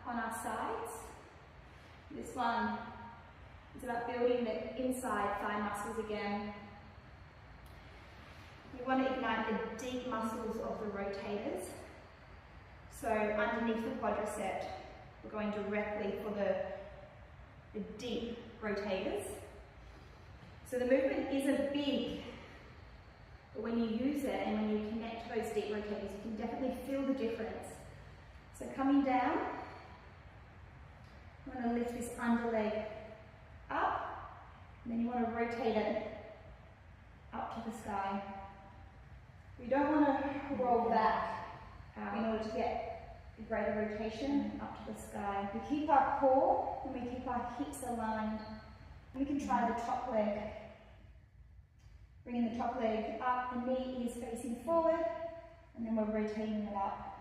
on our sides. This one is about building the inside thigh muscles again. We want to ignite the deep muscles of the rotators. So underneath the quadricep, we're going directly for the deep rotators. So the movement isn't big, but when you use it and when you connect to those deep rotators, you can definitely feel the difference. So coming down, you want to lift this underleg up, and then you want to rotate it up to the sky. We don't want to roll back in order to get a greater rotation up to the sky. We keep our core and we keep our hips aligned. We can try the top leg. Bringing the top leg up, the knee is facing forward, and then we're rotating it up.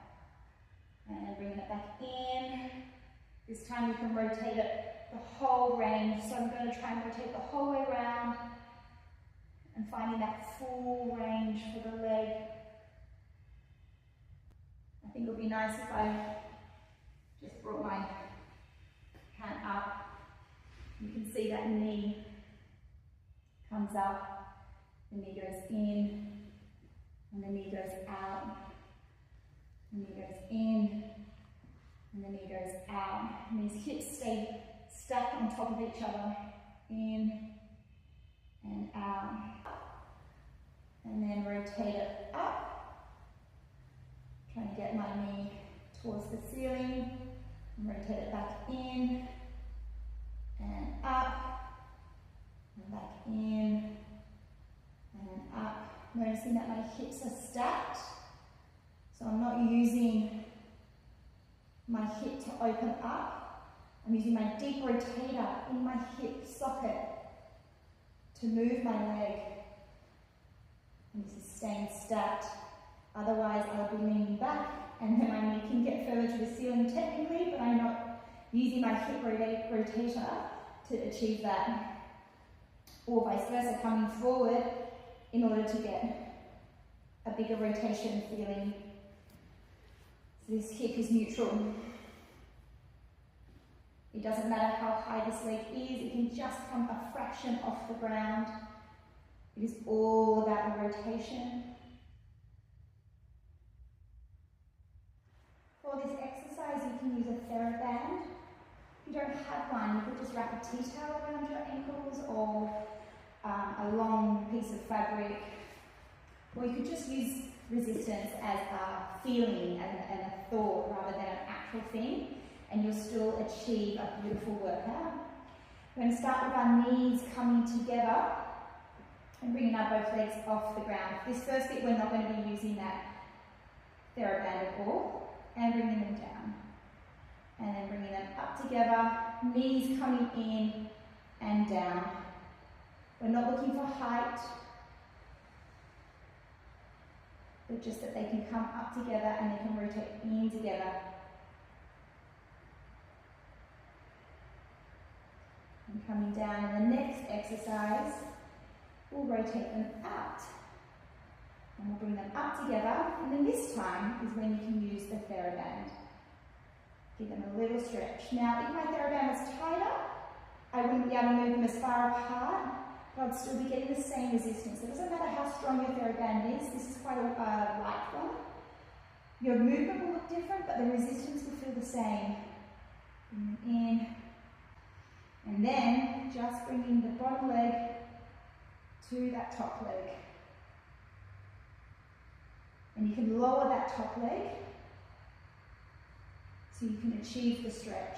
And bringing it back in. This time you can rotate it the whole range. So I'm going to try and rotate the whole way around and finding that full range for the leg. I think it would be nice if I just brought my hand up. You can see that knee comes up, the knee goes in, and the knee goes out. The knee goes in, and the knee goes out. And these hips stay stacked on top of each other. In and out. And then rotate it up. Trying to get my knee towards the ceiling. And rotate it back in. And up. And back in. And up. Noticing that my hips are stacked. So I'm not using my hip to open up. I'm using my deep rotator in my hip socket to move my leg. And this is staying stacked. Otherwise I'll be leaning back and then my knee can get further to the ceiling technically, but I'm not using my hip rotator to achieve that. Or vice versa, coming forward in order to get a bigger rotation feeling. So this hip is neutral. It doesn't matter how high this leg is, it can just come a fraction off the ground. It is all about the rotation. For this exercise, you can use a TheraBand. If you don't have one, you could just wrap a tea towel around your ankles or a long piece of fabric. Or you could just use resistance as a feeling and a thought rather than an actual thing, and you'll still achieve a beautiful workout. We're going to start with our knees coming together and bringing our both legs off the ground. This first bit we're not going to be using that TheraBand at all, and bringing them down. And then bringing them up together, knees coming in and down. We're not looking for height, but just that they can come up together and they can rotate in together. And coming down in the next exercise, we'll rotate them out. And we'll bring them up together, and then this time is when you can use the TheraBand. Give them a little stretch. Now, if my TheraBand was tighter, I wouldn't be able to move them as far apart, but I'd still be getting the same resistance. It doesn't matter how strong your TheraBand is, this is quite a light one. Your movement will look different, but the resistance will feel the same. Bring them in. And then, just bringing the bottom leg to that top leg. And you can lower that top leg so you can achieve the stretch.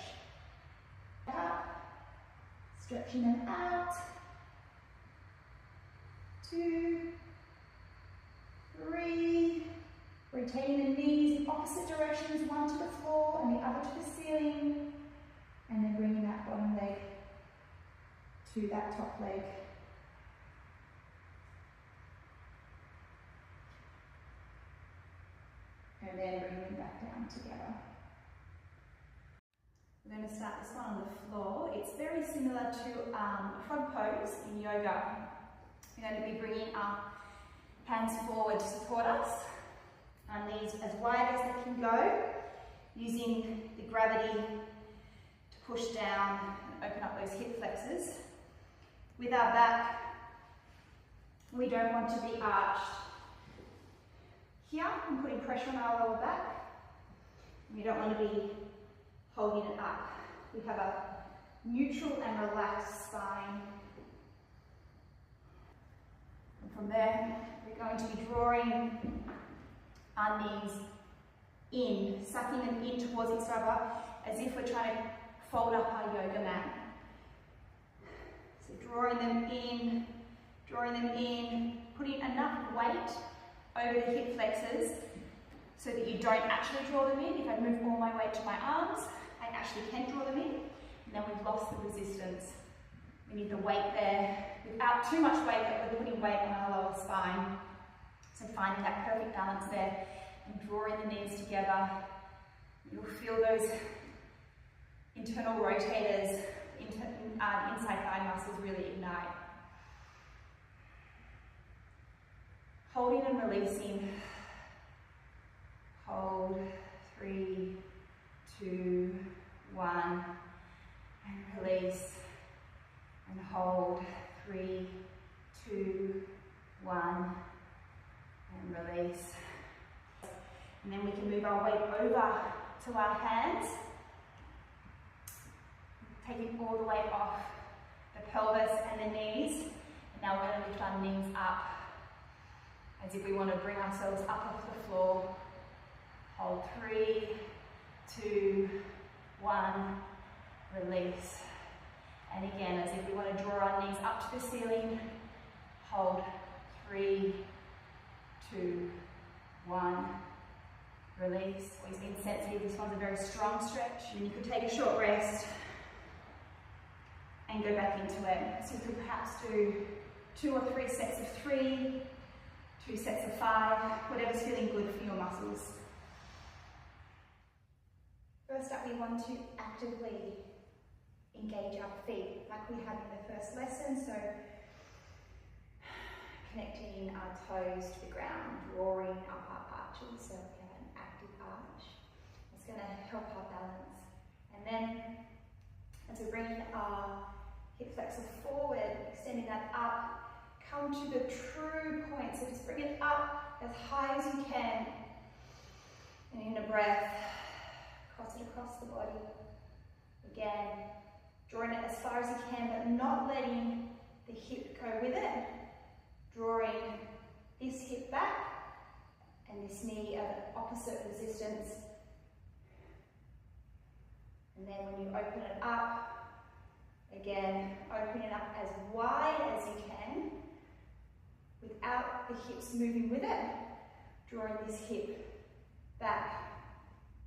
Up, stretching them out. 2, 3, rotating the knees in opposite directions, one to the floor and the other to the ceiling, and then bringing that bottom leg to that top leg. And then bring them back down together. We're going to start this one on the floor. It's very similar to frog pose in yoga. We're going to be bringing our hands forward to support us, our knees as wide as they can go. using the gravity to push down and open up those hip flexors. With our back, we don't want to be arched. Here, I'm putting pressure on our lower back. We don't want to be holding it up. We have a neutral and relaxed spine. And from there, we're going to be drawing our knees in, sucking them in towards each other as if we're trying to fold up our yoga mat. So drawing them in, putting enough weight over the hip flexors so that you don't actually draw them in. If I move all my weight to my arms, I actually can draw them in, and then we've lost the resistance. We need the weight there without too much weight, but we're putting weight on our lower spine. So finding that perfect balance there and drawing the knees together. You'll feel those internal rotators, inside thigh muscles really ignite. Holding and releasing. Hold, 3, 2, 1, and release. And hold, 3, 2, 1, and release. And then we can move our weight over to our hands, taking all the weight off the pelvis and the knees. And now we're going to lift our knees up as if we want to bring ourselves up off the floor. Hold, 3, 2, 1, release. And again, as if we want to draw our knees up to the ceiling. Hold, 3, 2, 1, release. Always been sensitive, this one's a very strong stretch. And you could take a short rest and go back into it. So you could perhaps do 2 or 3 sets of 3, 2 sets of 5, whatever's feeling good for your muscles. First up, we want to actively engage our feet like we had in the first lesson. So connecting our toes to the ground, drawing up our arches so we have an active arch. It's going to help our balance. And then as we're bringing our hip flexor forward, extending that up, come to the true point. So just bring it up as high as you can. And in a breath, cross it across the body. Again, drawing it as far as you can, but not letting the hip go with it. Drawing this hip back and this knee at opposite resistance. And then when you open it up, again, open it up as wide as you can without the hips moving with it. Drawing this hip back,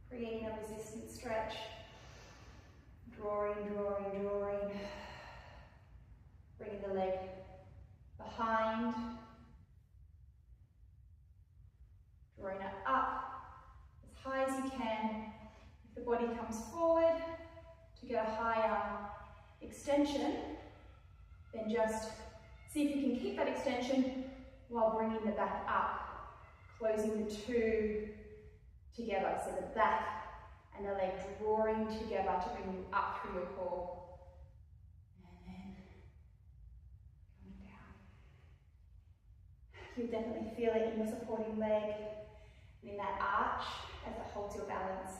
creating a resistant stretch. Drawing, drawing, drawing. Bringing the leg behind. Drawing it up as high as you can. If the body comes forward to get a higher extension, then just see if you can keep that extension while bringing the back up, closing the two together, so the back and the leg drawing together to bring you up through your core. And then coming down. You'll definitely feel it in your supporting leg and in that arch as it holds your balance.